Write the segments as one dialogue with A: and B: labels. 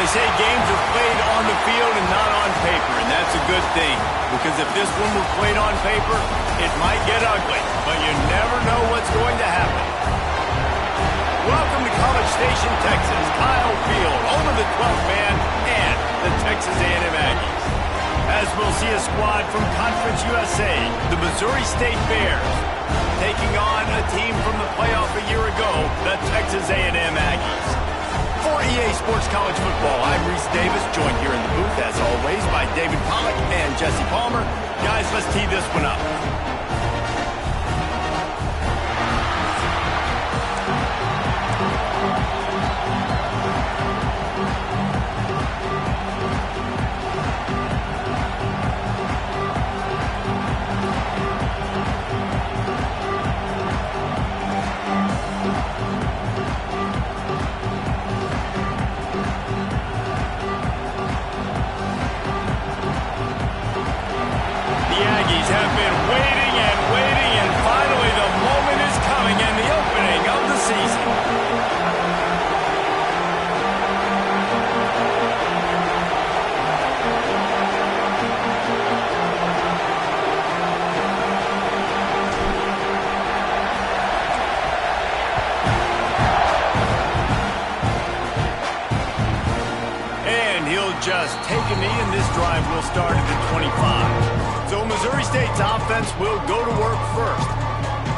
A: say games are played on the field and not on paper, and that's a good thing. Because if this one were played on paper, it might get ugly, but you never know what's going to happen. Welcome to College Station, Texas, Kyle Field, home of the 12th man and the Texas A&M Aggies. As we'll see a squad from Conference USA, the Missouri State Bears, taking on a team from the playoff a year ago, the Texas A&M Aggies. For EA Sports College Football, I'm Reese Davis, joined here in the booth, as always, by David Pollack and Jesse Palmer. Guys, let's tee this one up. Have been waiting and finally the moment is coming and the opening of the season. And he'll just take a knee, and this drive will start at the 25. So Missouri State's offense will go to work first.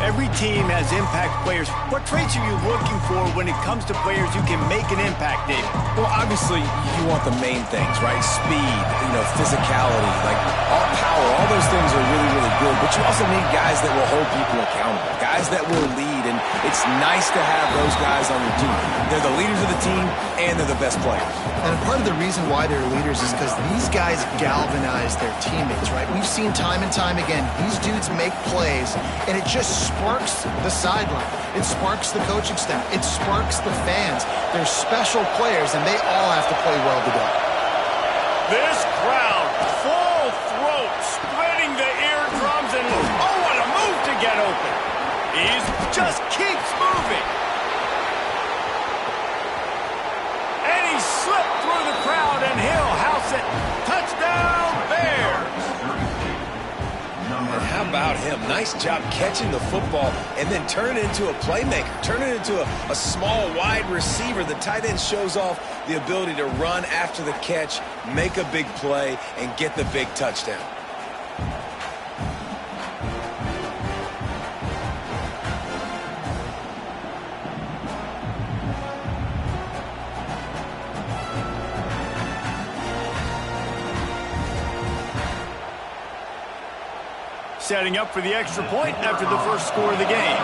A: Every team has impact players. What traits are you looking for when it comes to players who can make an impact, David?
B: Well, obviously, you want the main things, right? Speed, physicality, like all power, all those things are really, really good. But you also need guys that will hold people accountable, guys that will lead. And it's nice to have those guys on your team. They're the leaders of the team, and they're the best players.
C: And part of the reason why they're leaders is because these guys galvanize their teammates, right? We've seen time and time again, these dudes make plays, and it just sparks the sideline. It sparks the coaching staff. It sparks the fans. They're special players, and they all have to play well together.
A: This crowd, full throat, splitting the eardrums, and oh, what a move to get open. He just keeps moving. And he slipped through the crowd, and he'll house it. Touchdown, Bears.
B: And how about him? Nice job catching the football and then turn it into a playmaker. Turn it into a small, wide receiver. The tight end shows off the ability to run after the catch, make a big play, and get the big touchdown.
A: Setting up for the extra point after the first score of the game.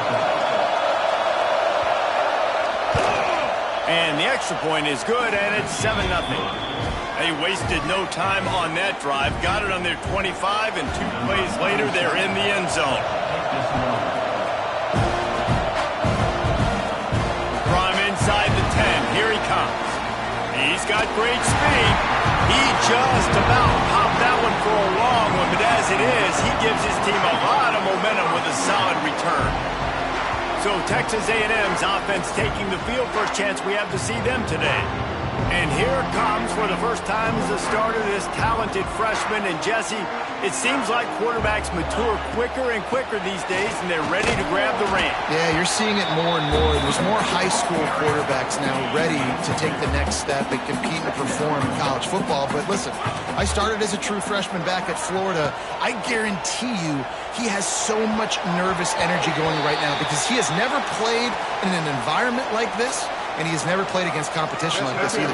A: And the extra point is good, and it's 7-0. They wasted no time on that drive. Got it on their 25, and 2 plays later, they're in the end zone. From inside the 10, here he comes. He's got great speed. He just about popped that one for a long one, but as it is, he gives his team a lot of momentum with a solid return. So Texas A&M's offense taking the field. First chance we have to see them today. And here comes for the first time as a starter this talented freshman. And Jesse, it seems like quarterbacks mature quicker and quicker these days, and they're ready to grab the reins.
C: Yeah, you're seeing it more and more. There's more high school quarterbacks now ready to take the next step and compete and perform in college football. But listen, I started as a true freshman back at Florida. I guarantee you he has so much nervous energy going right now because he has never played in an environment like this. And he has never played against competition like this either.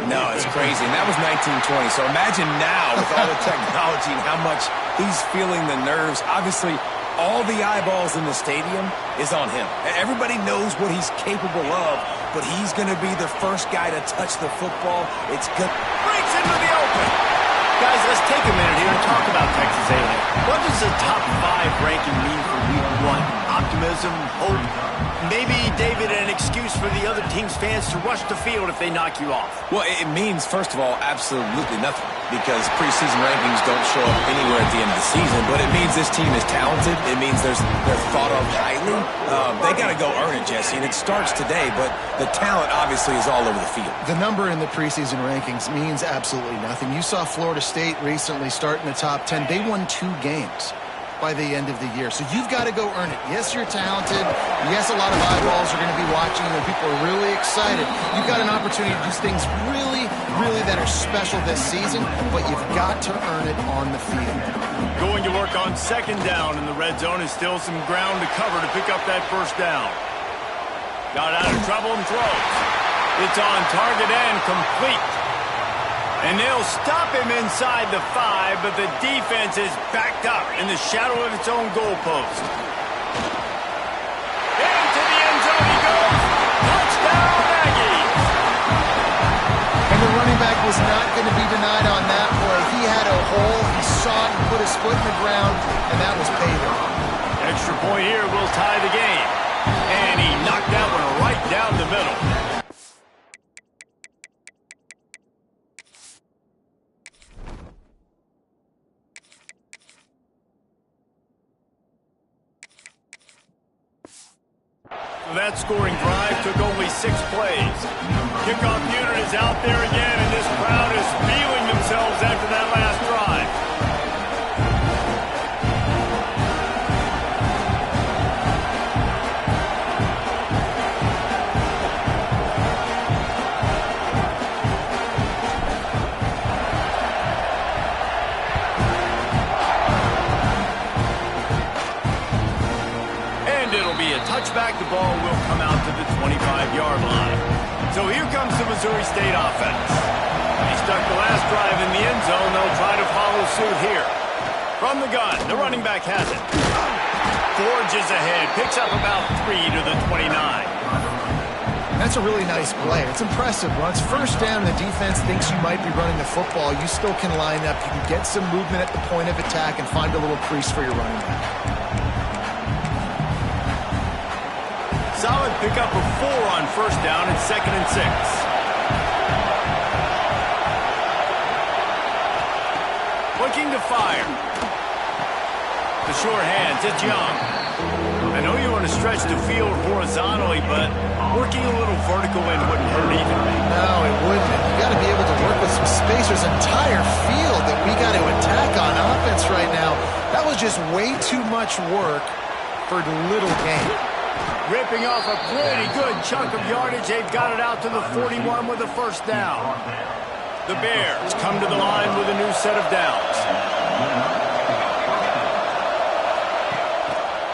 B: No, it's crazy. And that was 1920. So imagine now with all the technology and how much he's feeling the nerves. Obviously, all the eyeballs in the stadium is on him. Everybody knows what he's capable of, but he's going to be the first guy to touch the football. It's good.
A: Breaks into the open. Guys, let's take a minute here and talk about Texas A&M. What does the top 5 ranking mean for week 1? Optimism, hope, maybe, David, an excuse for the other team's fans to rush the field if they knock you off?
B: Well, it means, first of all, absolutely nothing. because preseason rankings don't show up anywhere at the end of the season, but it means this team is talented. It means they're thought of highly. They got to go earn it, Jesse, and it starts today, but the talent obviously is all over the field.
C: The number in the preseason rankings means absolutely nothing. You saw Florida State recently start in the top 10. They won 2 games by the end of the year. So you've got to go earn it. Yes, you're talented. Yes, a lot of eyeballs are going to be watching you, and people are really excited. You've got an opportunity to do things really that are special this season, but you've got to earn it on the field.
A: Going to work on second down in the red zone is still some ground to cover to pick up that first down. Got out of trouble and throws. It's on target and complete. And they'll stop him inside the 5, but the defense is backed up in the shadow of its own goalpost. Into the end zone he goes. Touchdown, Aggies!
C: And the running back was not going to be denied on that play. He had a hole. He saw it and put his foot in the ground, and that was paving.
A: Extra point here will tie the game. And he knocked that one right down the middle. That scoring drive took only 6 plays. Kickoff unit is out there again, and this crowd is feeling themselves after that last drive. Touchback, the ball will come out to the 25-yard line. So here comes the Missouri State offense. He stuck the last drive in the end zone. They'll try to follow suit here. From the gun, the running back has it. Forges ahead, picks up about 3 to the 29.
C: That's a really nice play. It's impressive. When it's first down and the defense thinks you might be running the football, you still can line up. You can get some movement at the point of attack and find a little crease for your running back.
A: Solid pickup of 4 on first down and 2nd and 6. Looking to fire. The short hands, it's Young. I know you want to stretch the field horizontally, but working a little vertical end wouldn't hurt either.
C: No, it wouldn't. You got to be able to work with some space. There's an entire field that we got to attack on offense right now. That was just way too much work for little gain.
A: Ripping off a pretty good chunk of yardage. They've got it out to the 41 with a first down. The Bears come to the line with a new set of downs.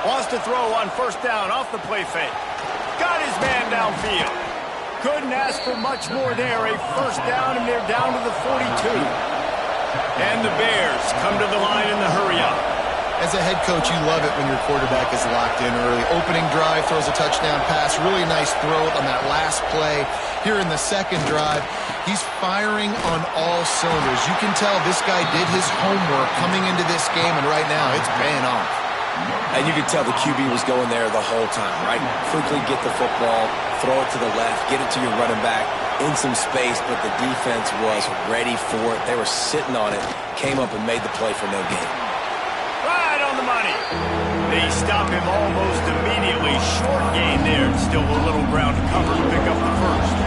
A: Wants to throw on first down off the play fake. Got his man downfield. Couldn't ask for much more there. A first down, and they're down to the 42. And the Bears come to the line in the hurry-up.
C: As a head coach, you love it when your quarterback is locked in early. Opening drive, throws a touchdown pass. Really nice throw on that last play. Here in the second drive, he's firing on all cylinders. You can tell this guy did his homework coming into this game, and right now it's paying off.
B: And you could tell the QB was going there the whole time, right? Quickly get the football, throw it to the left, get it to your running back in some space, but the defense was ready for it. They were sitting on it, came up and made the play for no gain.
A: Right on the money. They stop him almost immediately. Short gain there. Still a little ground to cover to pick up the first.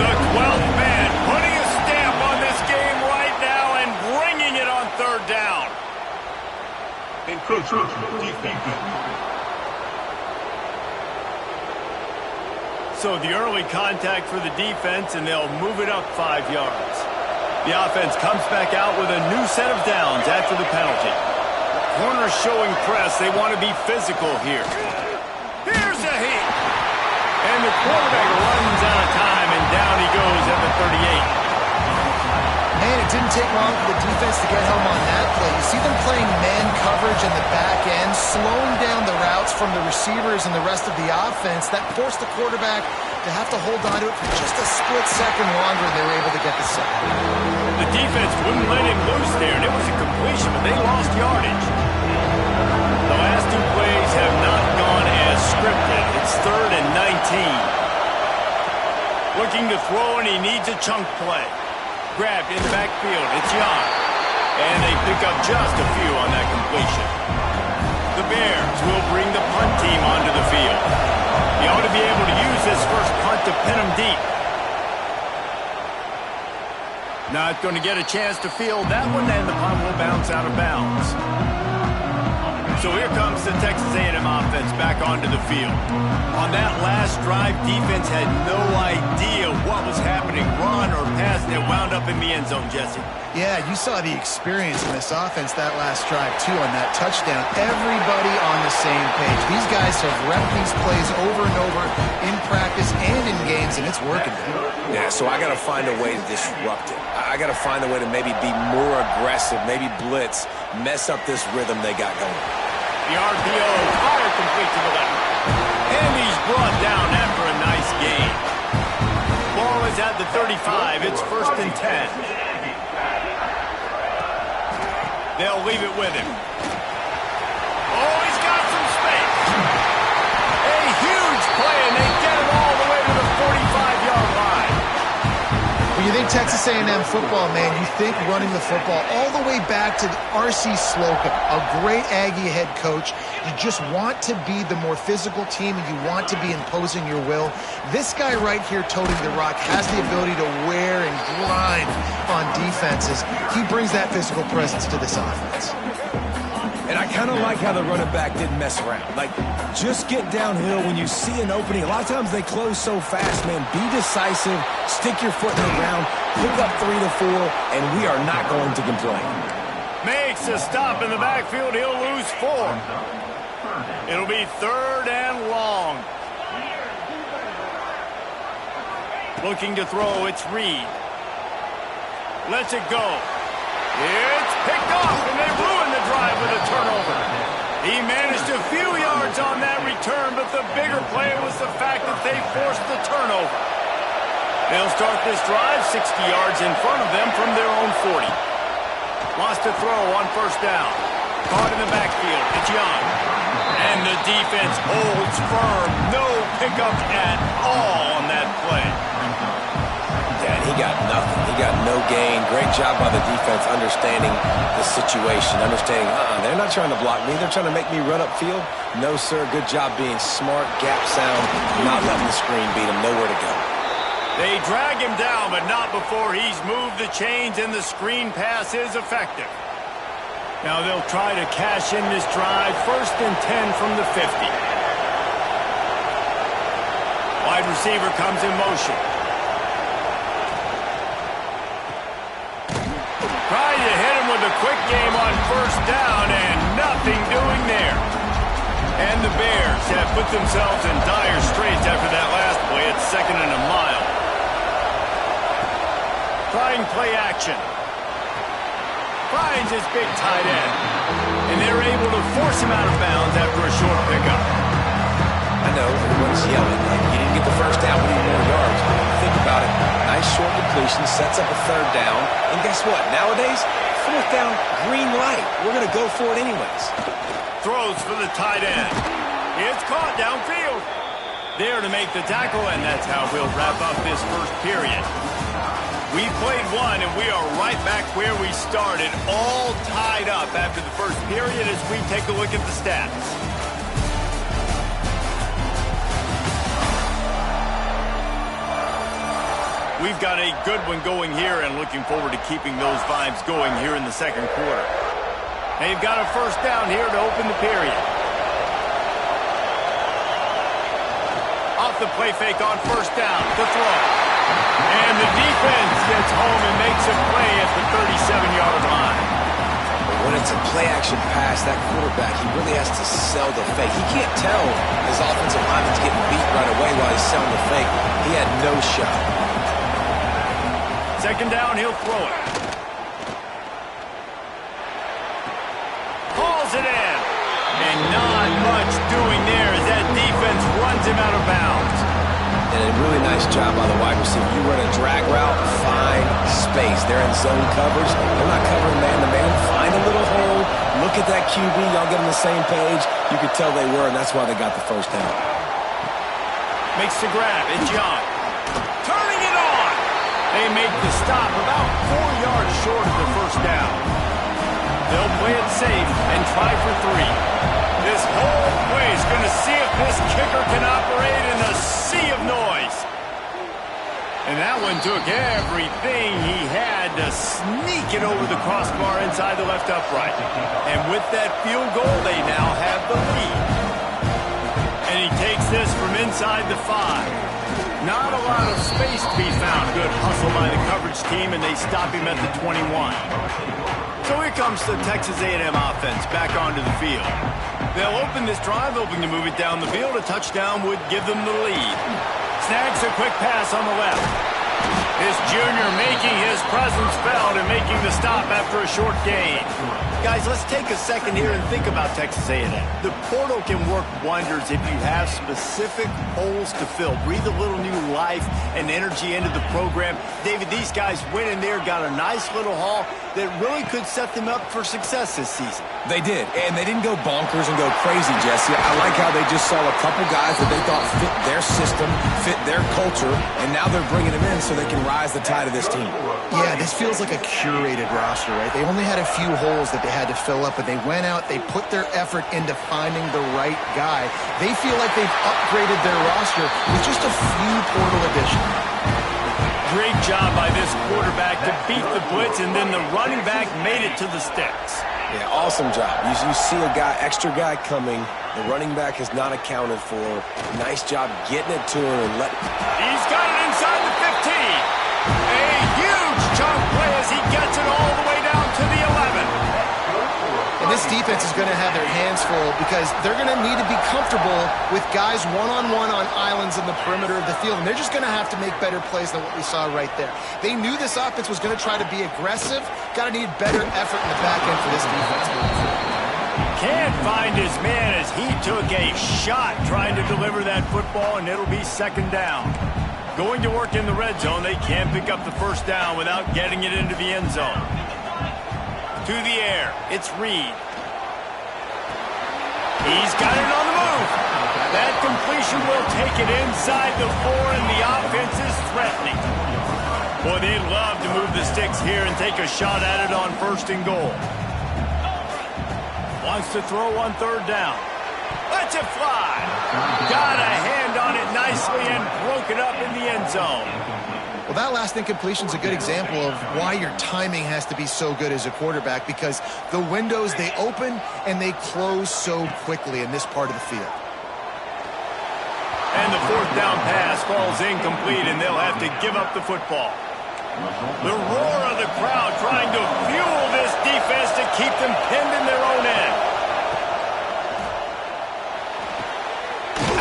A: The 12th man putting a stamp on this game right now and bringing it on third down. So the early contact for the defense, and they'll move it up 5 yards. The offense comes back out with a new set of downs after the penalty. Corners showing press. They want to be physical here. Here's a hit. And the quarterback runs out of time, and down he goes at the 38.
C: Man, it didn't take long for the defense to get home on that play. You see them playing man coverage in the back end, slowing down the routes from the receivers and the rest of the offense. That forced the quarterback to have to hold on to it for just a split second longer, and they were able to get the sack.
A: The defense wouldn't let him loose there, and it was a completion, but they lost yardage. The last 2 plays have not gone as scripted. It's 3rd and 19. Looking to throw, and he needs a chunk play. Grabbed in the backfield. It's Young. And they pick up just a few on that completion. The Bears will bring the punt team onto the field. He ought to be able to use this first punt to pin them deep. Not going to get a chance to field that one, and the punt will bounce out of bounds. So here comes the Texas A&M offense back onto the field. On that last drive, defense had no idea what was happening, run or pass, and it wound up in the end zone, Jesse.
C: Yeah, you saw the experience in this offense that last drive, too, on that touchdown. Everybody on the same page. These guys have repped these plays over and over in practice and in games, and it's working.
B: Yeah, so I got to find a way to disrupt it. I got to find a way to maybe be more aggressive, maybe blitz, mess up this rhythm they got going.
A: The RPO, fire complete to the left. And he's brought down after a nice gain. Ball is at the 35. It's 1st and 10. They'll leave it with him. Oh, he's got some space. A huge play, and they get him all the way to the 45-yard line.
C: When you think Texas A&M football, man, you think running the football all the way back to R.C. Slocum, a great Aggie head coach. You just want to be the more physical team, and you want to be imposing your will. This guy right here toting the rock has the ability to wear and grind on defenses. He brings that physical presence to this offense.
B: And I kind of like how the running back didn't mess around. Like, just get downhill when you see an opening. A lot of times they close so fast, man. Be decisive, stick your foot in the ground, pick up 3 to 4, and we are not going to complain.
A: Makes a stop in the backfield. He'll lose 4. It'll be 3rd and long. Looking to throw, it's Reed. Lets it go. It's picked off, and they ruin the drive with a turnover. He managed a few yards on that return, but the bigger play was the fact that they forced the turnover. They'll start this drive 60 yards in front of them from their own 40. Lost a throw on 1st down. Caught in the backfield. It's Young. And the defense holds firm. No pickup at all on that play.
B: Yeah, he got nothing. He got no gain. Great job by the defense understanding the situation, understanding, they're not trying to block me. They're trying to make me run upfield. No, sir. Good job being smart, gap sound, not letting the screen beat him. Nowhere to go.
A: They drag him down, but not before he's moved the chains, and the screen pass is effective. Now they'll try to cash in this drive. 1st and 10 from the 50. Wide receiver comes in motion. Trying to hit him with a quick game on 1st down, and nothing doing there. And the Bears have put themselves in dire straits after that last play. It's 2nd and a mile. Trying play action. Finds his big tight end. And they're able to force him out of bounds after a short pickup.
B: I know, everyone's yelling, like, you didn't get the 1st down, we need more yards. Think about it. Nice short completion, sets up a 3rd down. And guess what? Nowadays, 4th down, green light. We're going to go for it anyways.
A: Throws for the tight end. It's caught downfield. There to make the tackle, and that's how we'll wrap up this 1st period. We played one, and we are right back where we started, all tied up after the 1st period as we take a look at the stats. We've got a good one going here and looking forward to keeping those vibes going here in the 2nd quarter. They've got a 1st down here to open the period. Off the play fake on 1st down, the throw. And the defense gets home and makes a play at the 37-yard line.
B: But when it's a play-action pass, that quarterback, he really has to sell the fake. He can't tell his offensive lineman's getting beat right away while he's selling the fake. He had no shot.
A: 2nd down, he'll throw it. Hauls it in. And not much doing there as that defense runs him out of bounds.
B: And a really nice job by the wide receiver. You run a drag route, find space. They're in zone coverage. They're not covering man-to-man. Find a little hole. Look at that QB. Y'all get on the same page. You could tell they were, and that's why they got the 1st down.
A: Makes the grab. It's Young. Turning it on. They make the stop about 4 yards short of the first down. They'll play it safe and try for 3. This whole play is going to see if this kicker can operate in a sea of noise. And that one took everything he had to sneak it over the crossbar inside the left upright. And with that field goal, they now have the lead. And he takes this from inside the 5. Not a lot of space to be found. Good hustle by the coverage team, and they stop him at the 21. So here comes the Texas A&M offense back onto the field. They'll open this drive, hoping to move it down the field. A touchdown would give them the lead. Snags a quick pass on the left. His junior making his presence felt and making the stop after a short gain. Guys, let's take a second here and think about Texas A&M. The portal can work wonders if you have specific holes to fill. Breathe a little new life and energy into the program. David, these guys went in there, got a nice little haul that really could set them up for success this season.
B: They did, and they didn't go bonkers and go crazy, Jesse. I like how they just saw a couple guys that they thought fit their system, fit their culture, and now they're bringing them in so they can rise the tide of this team.
C: Yeah, this feels like a curated roster, right? They only had a few holes that they had to fill up, but they went out, they put their effort into finding the right guy. They feel like they've upgraded their roster with just a few portal additions.
A: Great job by this quarterback to beat the blitz, and then the running back made it to the sticks.
B: Yeah, awesome job. You see a extra guy coming. The running back is not accounted for. Nice job getting it to him and
A: He's got it inside the 15. A huge chunk play as he gets it all the way down to the 11.
C: And this defense is going to have their hands full because they're going to need to be comfortable with guys one-on-one on islands in the perimeter of the field. And they're just going to have to make better plays than what we saw right there. They knew this offense was going to try to be aggressive. Got to need better effort in the back end for this defense.
A: Can't find his man as he took a shot trying to deliver that football, and it'll be second down. Going to work in the red zone, they can't pick up the first down without getting it into the end zone. To the air, it's Reed. He's got it on the move. That completion will take it inside the 4, and the offense is threatening. Boy, they'd love to move the sticks here and take a shot at it on 1st and goal. Wants to throw on 3rd down. Lets it fly. Got a hand on it nicely and broke it up in the end zone.
C: Well, that last incompletion is a good example of why your timing has to be so good as a quarterback, because the windows, they open and they close so quickly in this part of the field.
A: And the 4th down pass falls incomplete, and they'll have to give up the football. The roar of the crowd trying to fuel this defense to keep them pinned in their own end.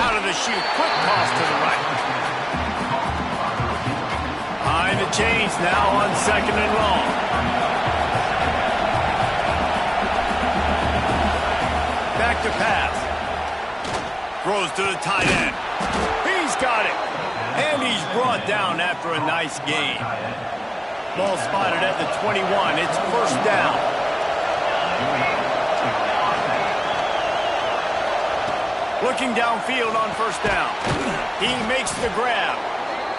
A: Out of the chute, quick toss to the right. Behind the chains now on 2nd and long. Back to pass. Throws to the tight end. He's got it. And he's brought down after a nice gain. Ball spotted at the 21. It's 1st down. Looking downfield on 1st down. He makes the grab.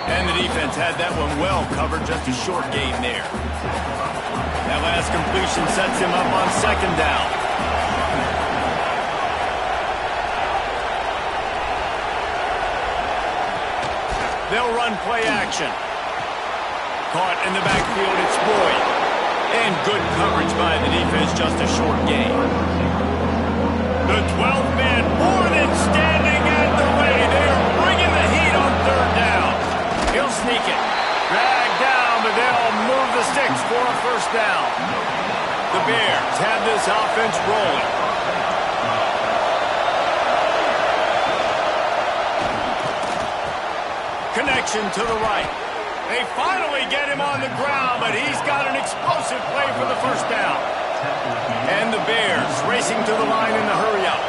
A: And the defense had that one well covered, just a short gain there. That last completion sets him up on 2nd down. They'll run play action. Caught in the backfield, it's Boyd. And good coverage by the defense, just a short gain. The 12th man more than standing at the ready. They are bringing the heat on 3rd down. He'll sneak it. Dragged down, but they'll move the sticks for a 1st down. The Bears have this offense rolling. Connection to the right. They finally get him on the ground, but he's got an explosive play for the 1st down. And the Bears racing to the line in the hurry-up.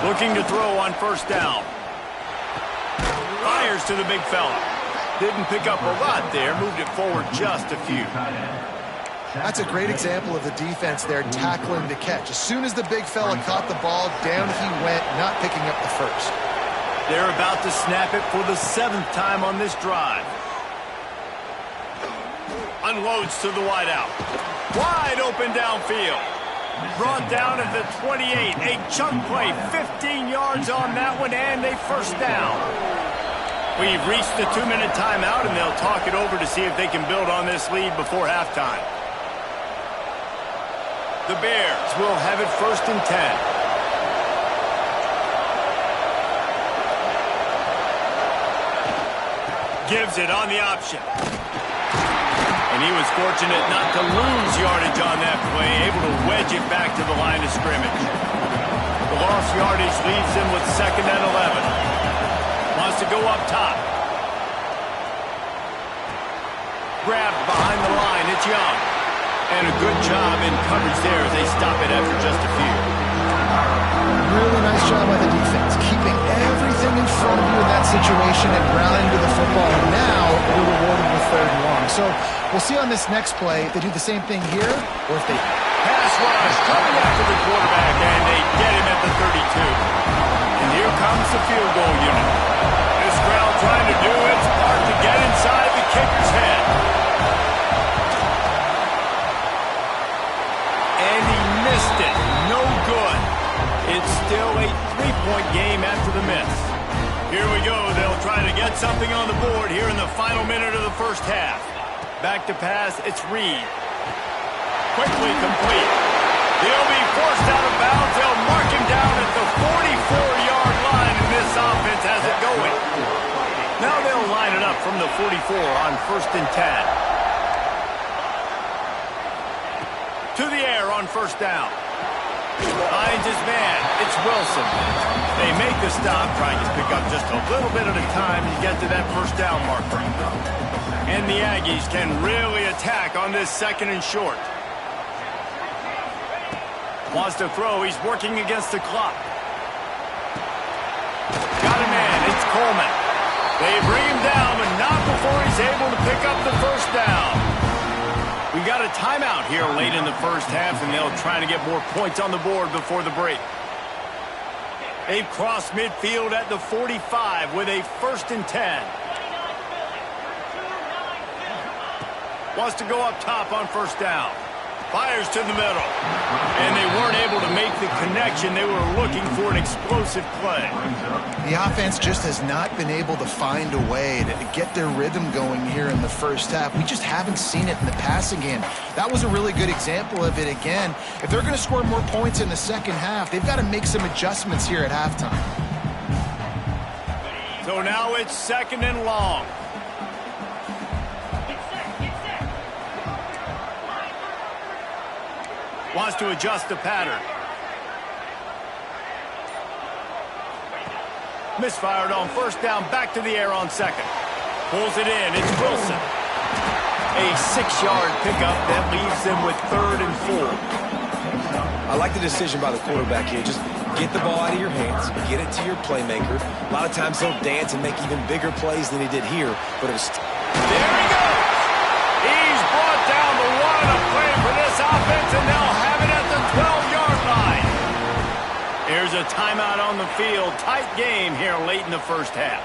A: Looking to throw on 1st down. Fires to the big fella. Didn't pick up a lot there. Moved it forward just a few.
C: That's a great example of the defense there tackling the catch. As soon as the big fella caught the ball, down he went, not picking up the first.
A: They're about to snap it for the 7th time on this drive. Unloads to the wideout. Wide open downfield. Brought down at the 28. A chunk play, 15 yards on that one, and a first down. We've reached the 2-minute timeout, and they'll talk it over to see if they can build on this lead before halftime. The Bears will have it 1st and 10. Gives it on the option. And he was fortunate not to lose yardage on that play, able to wedge it back to the line of scrimmage. The lost yardage leaves him with 2nd and 11. Wants to go up top. Grabbed behind the line, it's Young. And a good job in coverage there as they stop it after just a few.
C: Really nice job by the defense, keeping everything in front of you in that situation and rallying to the football. And now you're rewarded with 3rd and long. So we'll see on this next play if they do the same thing here or if they...
A: Pass rush coming after the quarterback, and they get him at the 32. And here comes the field goal unit. This crowd trying to do its part to get inside the kicker's head. And he missed it. No good. It's still a 3-point game after the miss. Here we go. They'll try to get something on the board here in the final minute of the first half. Back to pass. It's Reed. Quickly complete. He'll be forced out of bounds. They'll mark him down at the 44-yard line, and this offense has it going. Now they'll line it up from the 44 on 1st and 10. To the air on 1st down. Finds his man. It's Wilson. They make the stop, trying to pick up just a little bit at a time to get to that 1st down marker. And the Aggies can really attack on this 2nd and short. Wants to throw. He's working against the clock. Got a man. It's Coleman. They bring him down, but not before he's able to pick up the 1st down. We got a timeout here late in the first half, and they'll try to get more points on the board before the break. They've crossed midfield at the 45 with a 1st and 10. Wants to go up top on 1st down. Fires to the middle. And they weren't able to make the connection. They were looking for an explosive play.
C: The offense just has not been able to find a way to get their rhythm going here in the first half. We just haven't seen it in the passing game. That was a really good example of it again. If they're going to score more points in the second half, they've got to make some adjustments here at halftime.
A: So now it's 2nd and long. Wants to adjust the pattern. Misfired on 1st down, back to the air on 2nd. Pulls it in, it's Wilson. A 6-yard pickup that leaves them with 3rd and 4.
B: I like the decision by the quarterback here. Just get the ball out of your hands, get it to your playmaker. A lot of times he'll dance and make even bigger plays than he did here, but it was...
A: There he goes! He's brought down the one of play for this offense, and they'll have it at the 12-yard line. Here's a timeout on the field. Tight game here late in the first half.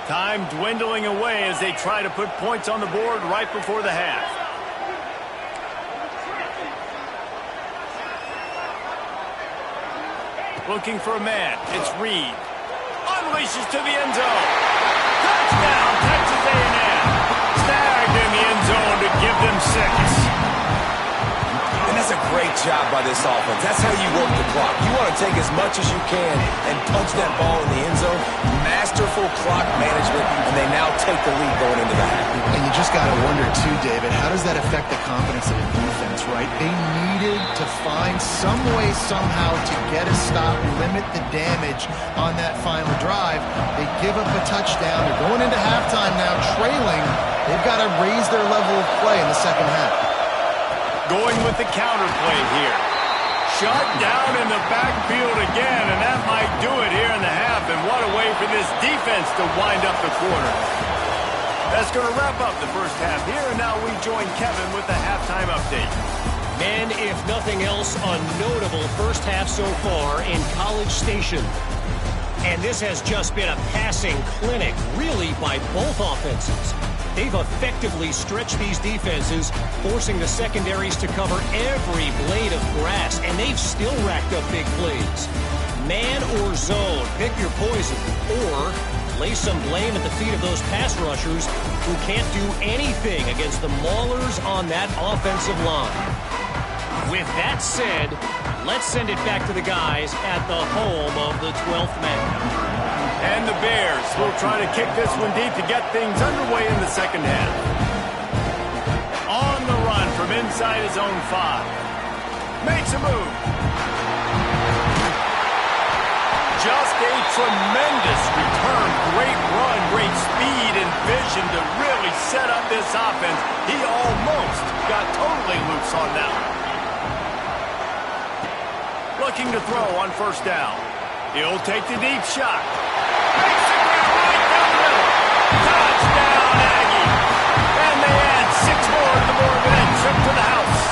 A: Time dwindling away as they try to put points on the board right before the half. Looking for a man. It's Reed. Unleashes to the end zone. Touchdown, Texas A&M. Snagged in the end zone to give them 6.
B: And that's a great job by this offense. That's how you work the clock. You want to take as much as you can and punch that ball in the end zone. Masterful clock management, and they now take the lead going into the half.
C: And you just got to wonder, too, David, how does that affect the confidence of the defense, right? They needed to find some way, somehow, to get a stop, limit the damage on that final drive. They give up a touchdown. They're going into halftime now, trailing. They've got to raise their level of play in the second half.
A: Going with the counter play here. Shut down in the backfield again, and that might do it here in the half. And what a way for this defense to wind up the quarter. That's going to wrap up the first half here, and now we join Kevin with the halftime update.
D: And if nothing else, a notable first half so far in College Station. And this has just been a passing clinic, really, by both offenses. They've effectively stretched these defenses, forcing the secondaries to cover every blade of grass, and they've still racked up big plays. Man or zone, pick your poison, or lay some blame at the feet of those pass rushers who can't do anything against the maulers on that offensive line. With that said, let's send it back to the guys at the home of the 12th man.
A: And the Bears will try to kick this one deep to get things underway in the second half. On the run from inside his own 5. Makes a move. Just a tremendous return. Great run, great speed and vision to really set up this offense. He almost got totally loose on that one. Looking to throw on first down. He'll take the deep shot. Makes the grab right down the middle. Touchdown, Aggie. And they add 6 more to the board with that trip to the house.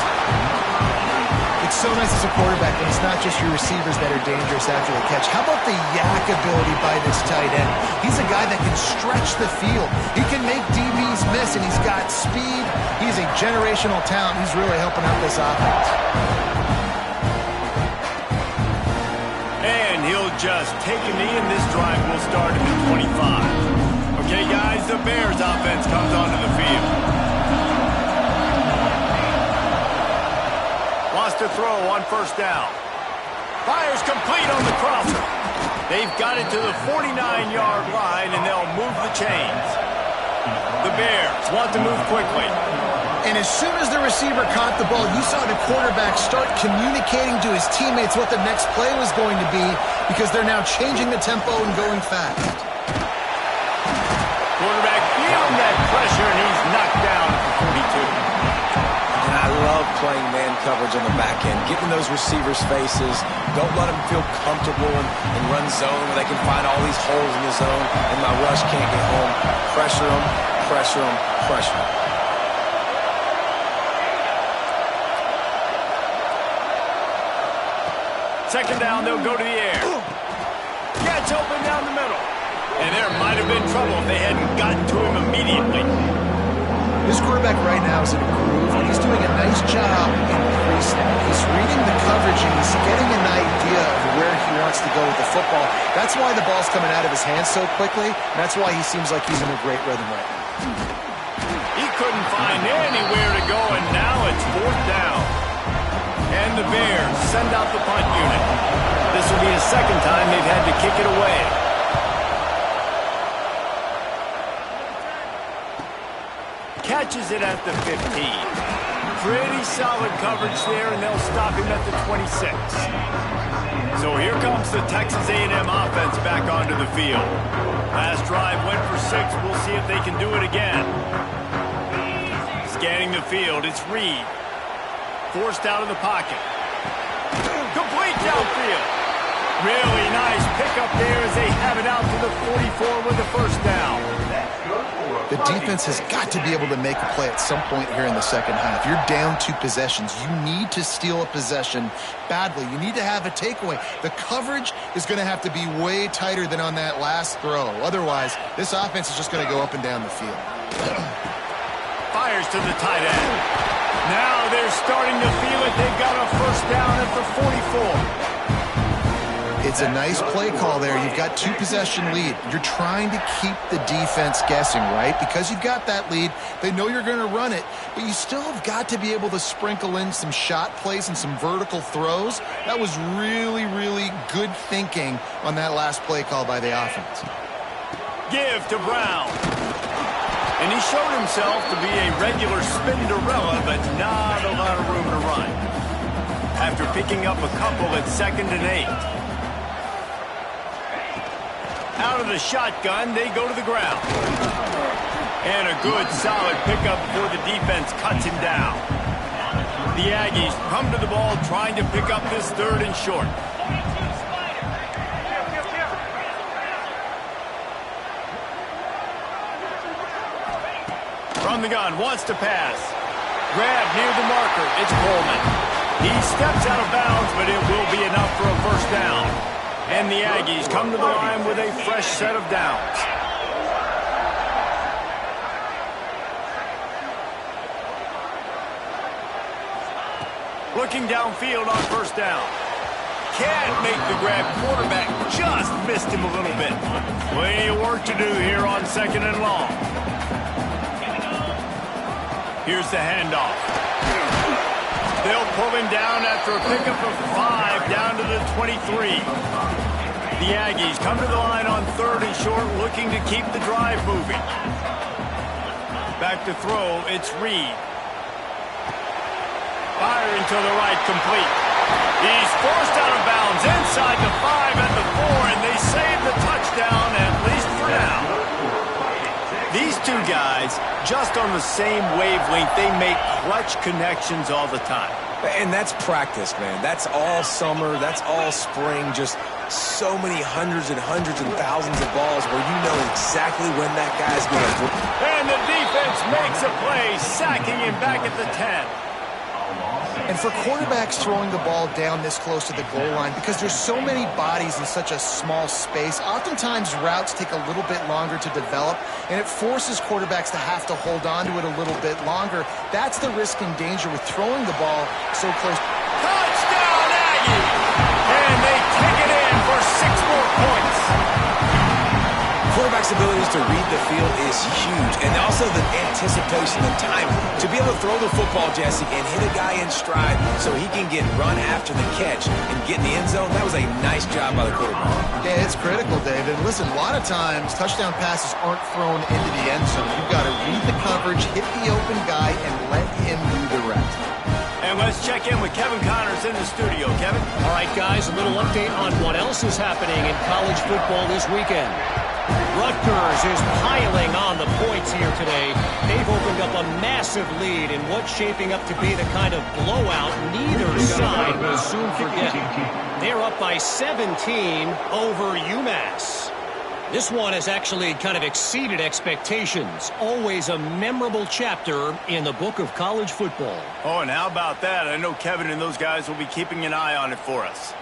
C: It's so nice as a quarterback when it's not just your receivers that are dangerous after the catch. How about the yak ability by this tight end? He's a guy that can stretch the field. He can make DBs miss, and he's got speed. He's a generational talent. He's really helping out this offense.
A: And he'll just take a knee, and this drive will start at the 25. Okay, guys, the Bears offense comes onto the field. Lost to throw on first down. Fires complete on the crosser. They've got it to the 49-yard line, and they'll move the chains. The Bears want to move quickly.
C: And as soon as the receiver caught the ball, you saw the quarterback start communicating to his teammates what the next play was going to be, because they're now changing the tempo and going fast.
A: Quarterback feeling that pressure, and he's knocked down at the 42.
B: And I love playing man coverage on the back end, getting those receivers' faces. Don't let them feel comfortable and run zone where they can find all these holes in the zone, and my rush can't get home. Pressure them, pressure them, pressure them.
A: Second down, they'll go to the air. Gets open down the middle. And there might have been trouble if they hadn't gotten to him immediately.
C: This quarterback right now is in a groove, and he's doing a nice job in pre-snap. He's reading the coverage, and he's getting an idea of where he wants to go with the football. That's why the ball's coming out of his hands so quickly, and that's why he seems like he's in a great rhythm right now.
A: He couldn't find anywhere to go, and now it's fourth down. And the Bears send out the punt unit. This will be the second time they've had to kick it away. Catches it at the 15. Pretty solid coverage there, and they'll stop him at the 26. So here comes the Texas A&M offense back onto the field. Last drive went for 6. We'll see if they can do it again. Scanning the field, it's Reed. Forced out of the pocket. Complete downfield. Really nice pickup there as they have it out to the 44 with the first down.
C: The defense has got to be able to make a play at some point here in the second half. You're down 2 possessions. You need to steal a possession badly. You need to have a takeaway. The coverage is going to have to be way tighter than on that last throw. Otherwise, this offense is just going to go up and down the field.
A: Fires to the tight end. Now they're starting to feel it. They've got a first down at the 44.
C: It's a nice play call there. You've got 2 possession lead. You're trying to keep the defense guessing, right? Because you've got that lead, they know you're going to run it, but you still have got to be able to sprinkle in some shot plays and some vertical throws. That was really, really good thinking on that last play call by the offense.
A: Give to Brown. And he showed himself to be a regular Spinderella, but not a lot of room to run. After picking up a couple at 2nd and 8. Out of the shotgun, they go to the ground. And a good, solid pickup before the defense cuts him down. The Aggies come to the ball trying to pick up this 3rd and short. From the gun, wants to pass. Grab near the marker. It's Coleman. He steps out of bounds, but it will be enough for a first down. And the Aggies come to the line with a fresh set of downs. Looking downfield on first down. Can't make the grab. Quarterback just missed him a little bit. Plenty of work to do here on second and long. Here's the handoff. They'll pull him down after a pickup of 5 down to the 23. The Aggies come to the line on third and short, looking to keep the drive moving. Back to throw, it's Reed. Firing to the right, complete. He's forced out of bounds inside the 5 at the 4, and they save the touchdown, at least for now. These two guys, just on the same wavelength, they make clutch connections all the time.
B: And that's practice, man. That's all summer. That's all spring. Just so many hundreds and thousands of balls where you know exactly when that guy's going to throw.
A: And the defense makes a play, sacking him back at the 10.
C: And for quarterbacks throwing the ball down this close to the goal line, because there's so many bodies in such a small space, oftentimes routes take a little bit longer to develop, and it forces quarterbacks to have to hold on to it a little bit longer. That's the risk and danger with throwing the ball so close.
A: Touchdown, Aggie! And they take it in for 6 more points.
B: Quarterback's abilities to read the field is huge, and also the anticipation, the time to be able to throw the football, Jesse, and hit a guy in stride so he can get run after the catch and get in the end zone. That was a nice job by the quarterback.
C: Yeah, it's critical, David. Listen, a lot of times touchdown passes aren't thrown into the end zone. You've got to read the coverage, hit the open guy, and let him do the rest.
A: And let's check in with Kevin Connors in the studio. Kevin?
D: All right, guys, a little update on what else is happening in college football this weekend. Rutgers is piling on the points here today. They've opened up a massive lead in what's shaping up to be the kind of blowout neither side will soon forget. They're up by 17 over UMass. This one has actually kind of exceeded expectations. Always a memorable chapter in the book of college football.
A: Oh, and how about that? I know Kevin and those guys will be keeping an eye on it for us.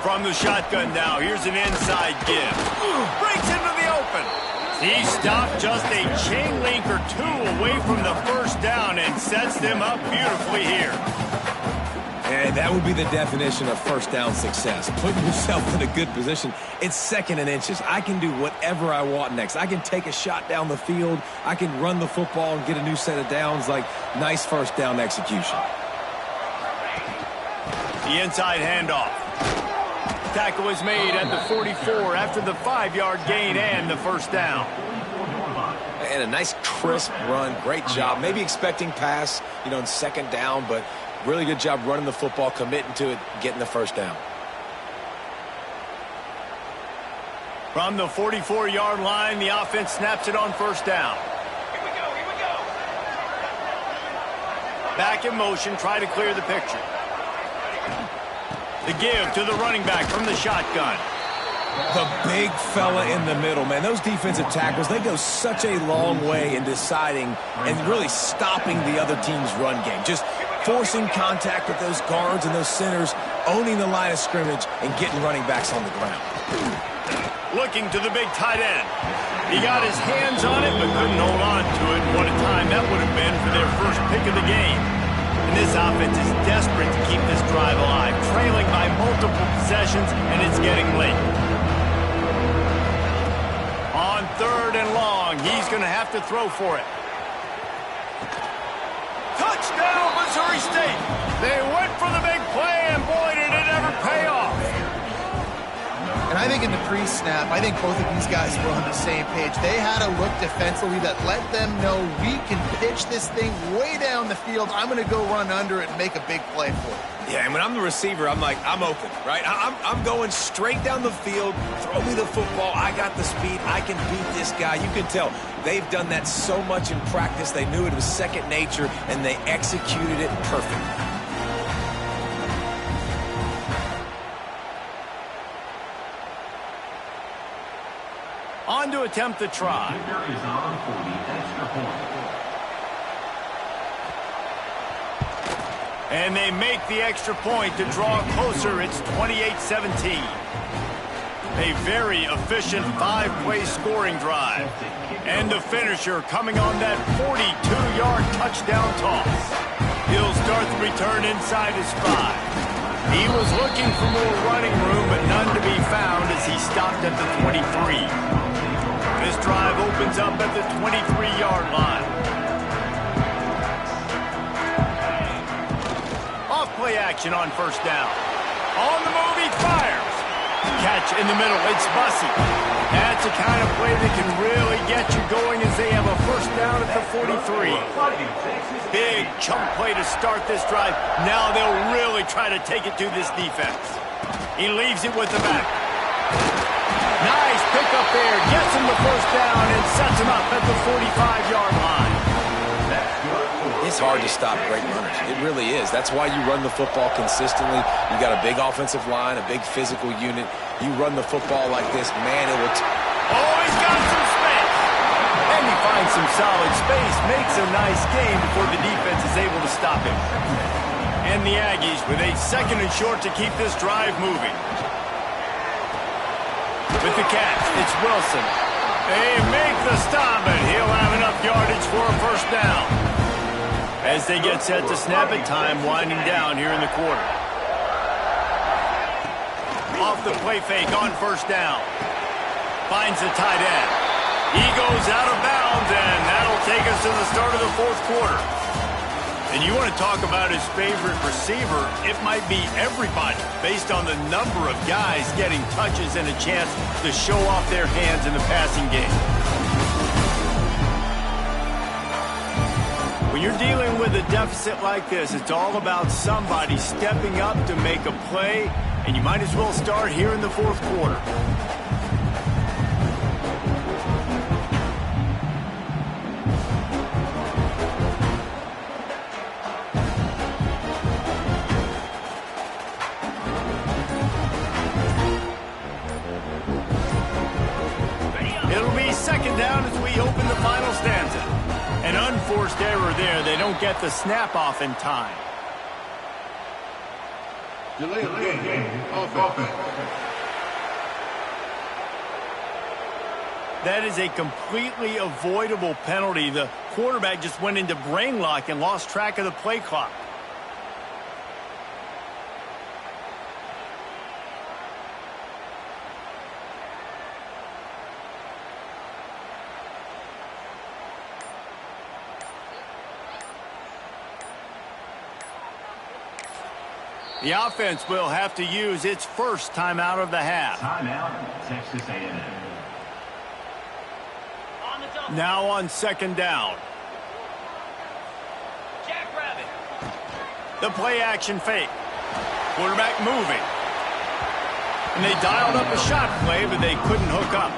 A: From the shotgun now, here's an inside give. Breaks into the open. He stopped just a chain link or 2 away from the first down and sets them up beautifully here.
B: And that would be the definition of first down success. Putting yourself in a good position. It's 2nd and inches. I can do whatever I want next. I can take a shot down the field. I can run the football and get a new set of downs. Like, nice first down execution.
A: The inside handoff. Tackle is made at the 44 after the 5-yard gain and the first down.
B: And a nice crisp run. Great job. Maybe expecting pass, in 2nd down, but really good job running the football, committing to it, getting the first down.
A: From the 44-yard line, the offense snaps it on first down.
B: Here we go.
A: Back in motion, try to clear the picture. The give to the running back from the shotgun.
B: The big fella in the middle, man. Those defensive tackles, they go such a long way in deciding and really stopping the other team's run game. Just forcing contact with those guards and those centers, owning the line of scrimmage, and getting running backs on the ground.
A: Looking to the big tight end. He got his hands on it, but couldn't hold on to it. What a time that would have been for their first pick of the game. And this offense is desperate to keep this drive alive, trailing by multiple possessions, and it's getting late. On 3rd and long, he's going to have to throw for it. Touchdown, Missouri State! They went for the big play, and boy, did it ever pay off.
C: And I think in the pre-snap, I think both of these guys were on the same page. They had a look defensively that let them know we can pitch this thing way down the field. I'm going to go run under it and make a big play for it.
B: Yeah, and when I'm the receiver, I'm like, I'm open, right? I'm going straight down the field. Throw me the football. I got the speed. I can beat this guy. You can tell they've done that so much in practice. They knew it was second nature, and they executed it perfectly.
A: On to attempt the try. And they make the extra point to draw closer. It's 28-17. A very efficient 5-play scoring drive. And the finisher coming on that 42-yard touchdown toss. He'll start the return inside his 5. He was looking for more running room, but none to be found as he stopped at the 23. This drive opens up at the 23-yard line. Off-play action on first down. On the move, he fires. Catch in the middle, it's Bussey. That's the kind of play that can really get you going as they have a first down at the 43. Big chunk play to start this drive. Now they'll really try to take it to this defense. He leaves it with the back. Nice pickup there. Gets him the first down and sets him up at the 45-yard line.
B: It's hard to stop great runners. It really is. That's why you run the football consistently. You got a big offensive line, a big physical unit. You run the football like this, man, it will...
A: Oh, he's got some space. And he finds some solid space, makes a nice gain before the defense is able to stop him. And the Aggies with a second and short to keep this drive moving. With the catch, it's Wilson. They make the stop, and he'll have enough yardage for a first down. As they get set to snap it, time winding down here in the quarter. Off the play fake on first down. Finds the tight end. He goes out of bounds, and that'll take us to the start of the fourth quarter. And you want to talk about his favorite receiver, it might be everybody, based on the number of guys getting touches and a chance to show off their hands in the passing game. When you're dealing with a deficit like this, it's all about somebody stepping up to make a play, and you might as well start here in the fourth quarter. It'll be second down as we open the final stanza. An unforced error there. They don't get the snap off in time.
E: Delay game. Offense.
A: That is a completely avoidable penalty. The quarterback just went into brain lock and lost track of the play clock. The offense will have to use its first timeout of the half.
F: Timeout, Texas A&M.
A: Now on second down. The play action fake. Quarterback moving. And they dialed up a shot play, but they couldn't hook up.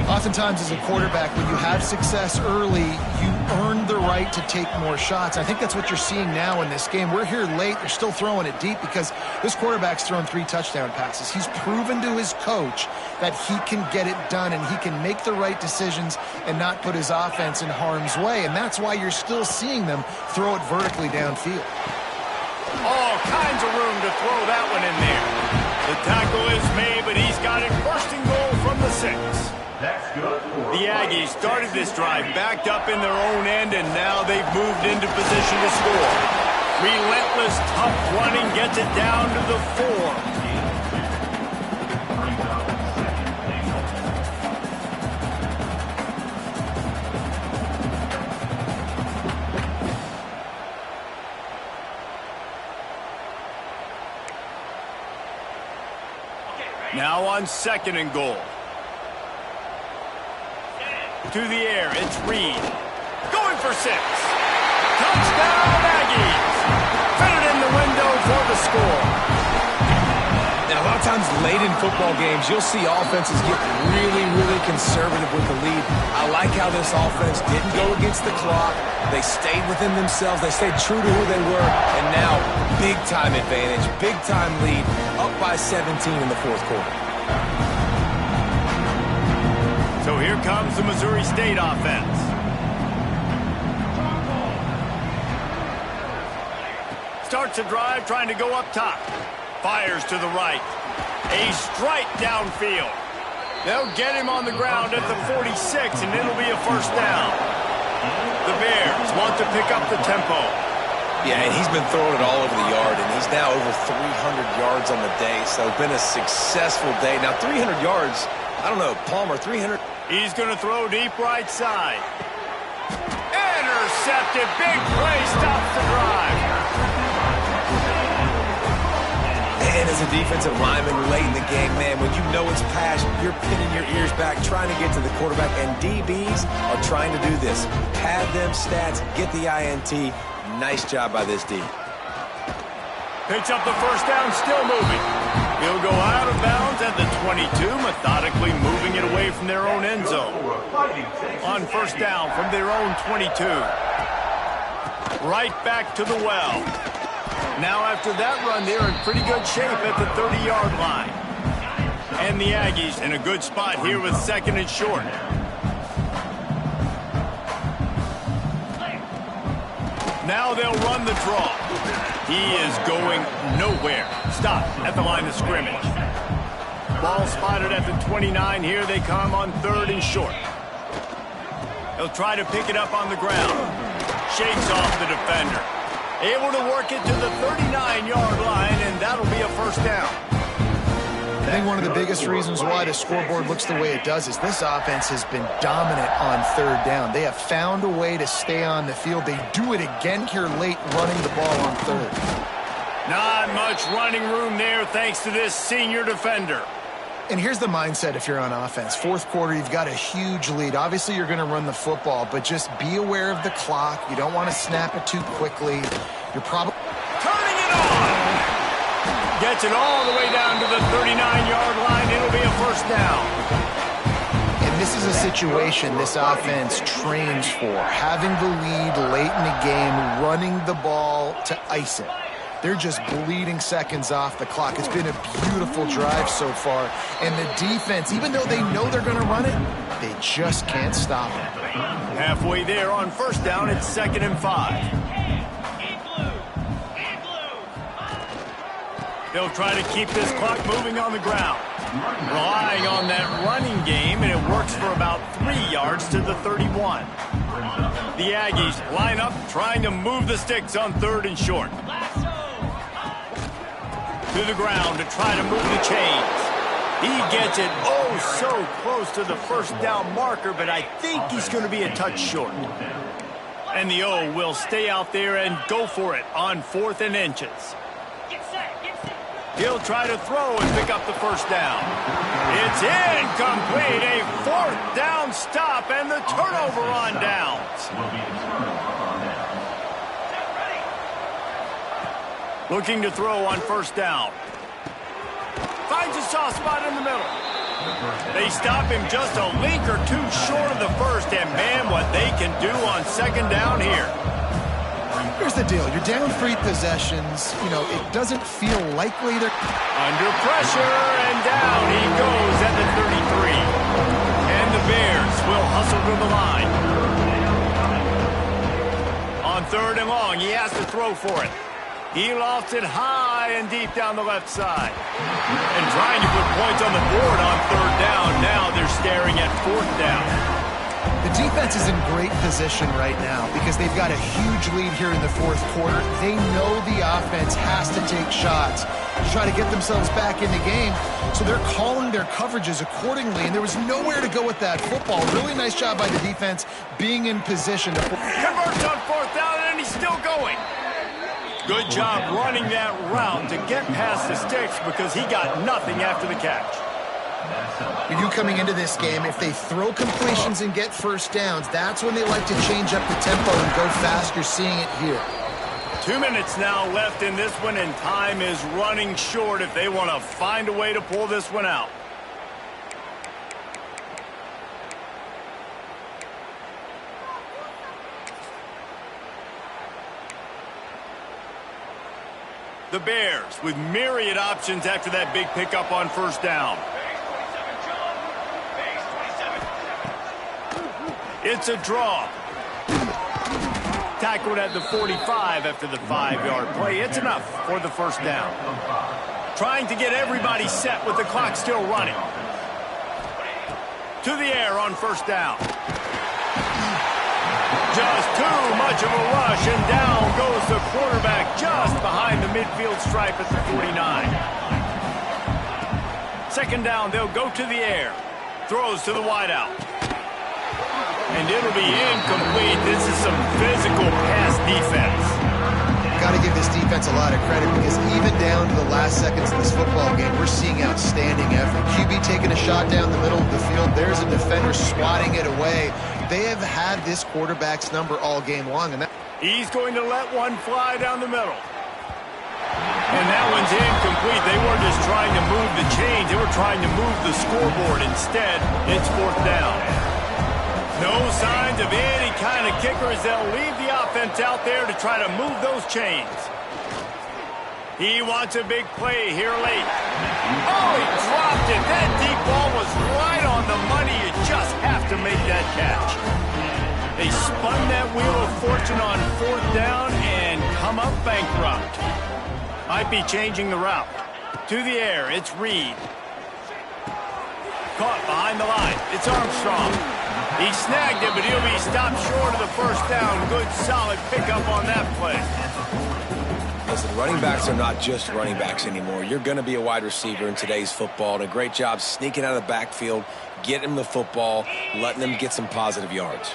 C: Oftentimes as a quarterback, when you have success early, you earn the right to take more shots. I think that's what you're seeing now in this game. We're here late. They're still throwing it deep because this quarterback's thrown 3 touchdown passes. He's proven to his coach that he can get it done and he can make the right decisions and not put his offense in harm's way. And that's why you're still seeing them throw it vertically downfield.
A: All kinds of room to throw that one in there. The tackle is made, but he's got it first and goal from the 6. The Aggies started this drive backed up in their own end, and now they've moved into position to score. Relentless, tough running gets it down to the 4. Now on second and goal. To the air, it's Reed. Going for 6. Touchdown, Aggies! Fit it in the window for the score.
B: Now, a lot of times late in football games, you'll see offenses get really, really conservative with the lead. I like how this offense didn't go against the clock. They stayed within themselves. They stayed true to who they were. And now, big-time advantage, big-time lead, up by 17 in the fourth quarter.
A: So here comes the Missouri State offense. starts the drive trying to go up top. Fires to the right. A strike downfield. They'll get him on the ground at the 46, and it'll be a first down. The Bears want to pick up the tempo.
B: Yeah, and he's been throwing it all over the yard, and he's now over 300 yards on the day, so it's been a successful day. Now, 300 yards, I don't know, Palmer, 300.
A: He's going to throw deep right side. Intercepted. Big play stops the drive.
B: And as a defensive lineman late in the game, man, when you know it's pass, you're pinning your ears back, trying to get to the quarterback, and DBs are trying to do this. Pad them stats, get the INT. Nice job by this D.
A: Picks up the first down, still moving. He'll go out of bounds at the 22, methodically moving it away from their own end zone. On first down from their own 22. Right back to the well. Now after that run, they're in pretty good shape at the 30-yard line. And the Aggies in a good spot here with second and short. Now they'll run the draw. He is going nowhere. Stop at the line of scrimmage. Ball spotted at the 29. Here they come on third and short. He'll try to pick it up on the ground. Shakes off the defender. Able to work it to the 39-yard line, and that'll be a first down.
C: I think one of the biggest reasons why the scoreboard looks the way it does is this offense has been dominant on third down. They have found a way to stay on the field. They do it again here late, running the ball on third.
A: Not much running room there thanks to this senior defender.
C: And here's the mindset if you're on offense. Fourth quarter, you've got a huge lead. Obviously, you're going to run the football, but just be aware of the clock. You don't want to snap it too quickly. You're probably
A: turning it on. Gets it all the way down to the 39-yard line. It'll be a first down.
C: And this is a situation this offense trains for. Having the lead late in the game, running the ball to ice it. They're just bleeding seconds off the clock. It's been a beautiful drive so far. And the defense, even though they know they're going to run it, they just can't stop it.
A: Halfway there on first down, it's 2nd and 5. They'll try to keep this clock moving on the ground. Relying on that running game, and it works for about 3 yards to the 31. The Aggies line up, trying to move the sticks on third and short. To the ground to try to move the chains. He gets it oh so close to the first down marker, but I think he's going to be a touch short. And the O will stay out there and go for it on 4th and inches. He'll try to throw and pick up the first down. It's incomplete. A 4th down stop and the turnover on downs. Looking to throw on first down. Finds a soft spot in the middle. They stop him just a link or two short of the first, and man, what they can do on second down here.
C: Here's the deal. You're down 3 possessions. You know, it doesn't feel likely they're
A: under pressure, and down he goes at the 33. And the Bears will hustle to the line. On third and long, he has to throw for it. He lofts it high and deep down the left side. And trying to put points on the board on third down. Now they're staring at 4th down.
C: The defense is in great position right now because they've got a huge lead here in the 4th quarter. They know the offense has to take shots to try to get themselves back in the game. So they're calling their coverages accordingly, and there was nowhere to go with that football. Really nice job by the defense being in position to
A: convert on 4th down, and he's still going. Good job running that route to get past the sticks because he got nothing after the catch.
C: You knew coming into this game, if they throw completions and get first downs, that's when they like to change up the tempo and go fast. You're seeing it here.
A: 2 minutes now left in this one, and time is running short if they want to find a way to pull this one out. The Bears with myriad options after that big pickup on first down. It's a draw. tackled at the 45 after the 5-yard play. It's enough for the first down. Trying to get everybody set with the clock still running. To the air on first down. Just too much of a rush, and down goes the quarterback just behind the midfield stripe at the 49. Second down, they'll go to the air. Throws to the wideout. And it'll be incomplete. This is some physical pass defense.
C: Got to give this defense a lot of credit because even down to the last seconds of this football game, we're seeing outstanding effort. QB taking a shot down the middle of the field. There's a defender swatting it away. They have had this quarterback's number all game long. And
A: he's going to let one fly down the middle. And that one's incomplete. They weren't just trying to move the chains. They were trying to move the scoreboard. Instead, it's fourth down. No signs of any kind of kickers. They'll leave the offense out there to try to move those chains. He wants a big play here late. Oh, he dropped it. That deep ball was right on the money. You just have to make that catch. They spun that wheel of fortune on fourth down and come up bankrupt. Might be changing the route. To the air, it's Reed. Caught behind the line. It's Armstrong. He snagged it, but he'll be stopped short of the first down. Good, solid pickup on that play.
B: Listen, running backs are not just running backs anymore. You're going to be a wide receiver in today's football. And a great job sneaking out of the backfield, getting them the football, letting them get some positive yards.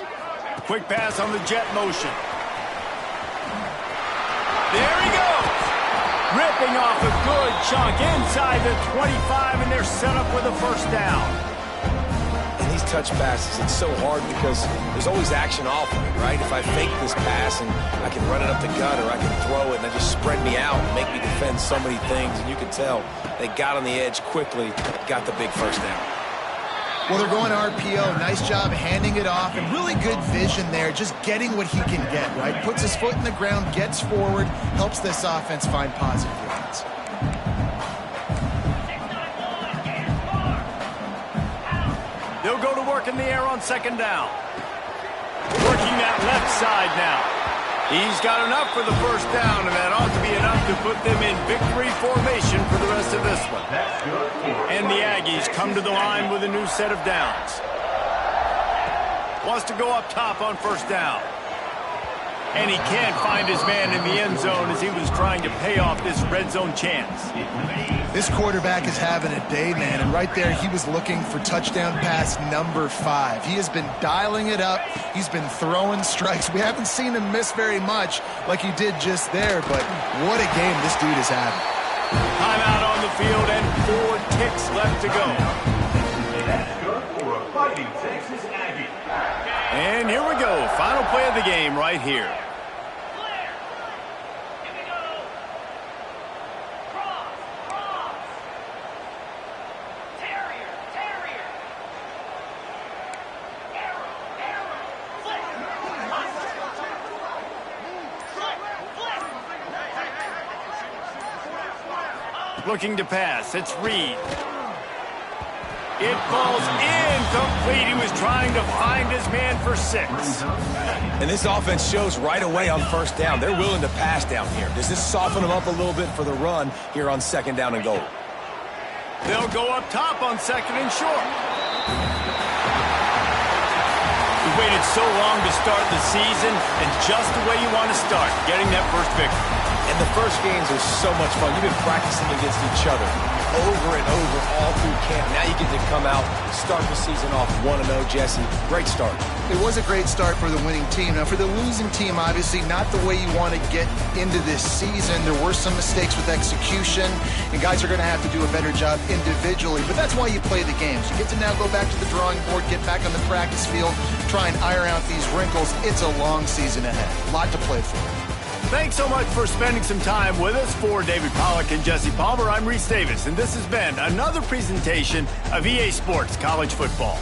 A: Quick pass on the jet motion. There he goes. Ripping off a good chunk inside the 25, and they're set up with a first down.
B: These touch passes, it's so hard because there's always action off of it, right? If I fake this pass and I can run it up the gut or I can throw it and they just spread me out and make me defend so many things, and you can tell they got on the edge quickly, got the big first down.
C: well, they're going RPO. Nice job handing it off and really good vision there, just getting what he can get, right? Puts his foot in the ground, gets forward, helps this offense find positive yards.
A: They'll go to work in the air on second down. Working that left side now. He's got enough for the first down, and that ought to be enough to put them in victory formation for the rest of this one. And the Aggies come to the line with a new set of downs. Wants to go up top on first down. And he can't find his man in the end zone as he was trying to pay off this red zone chance.
C: This quarterback is having a day, man, and right there he was looking for touchdown pass number 5. He has been dialing it up. He's been throwing strikes. We haven't seen him miss very much like he did just there, but what a game this dude is having.
A: Timeout on the field and 4 ticks left to go. And here we go. Final play of the game right here. Looking to pass. It's Reed. It falls incomplete. He was trying to find his man for 6.
B: And this offense shows right away on first down. They're willing to pass down here. Does this soften them up a little bit for the run here on second down and goal?
A: They'll go up top on second and short. We waited so long to start the season, and just the way you want to start, getting that first victory.
B: And the first games are so much fun. You've been practicing against each other over and over all through camp. Now you get to come out, start the season off 1-0, Jesse. Great start.
C: It was a great start for the winning team. Now, for the losing team, obviously not the way you want to get into this season. There were some mistakes with execution, and guys are going to have to do a better job individually. But that's why you play the games. You get to now go back to the drawing board, get back on the practice field, try and iron out these wrinkles. It's a long season ahead. A lot to play for.
A: Thanks so much for spending some time with us. For David Pollack and Jesse Palmer, I'm Reese Davis, and this has been another presentation of EA Sports College Football.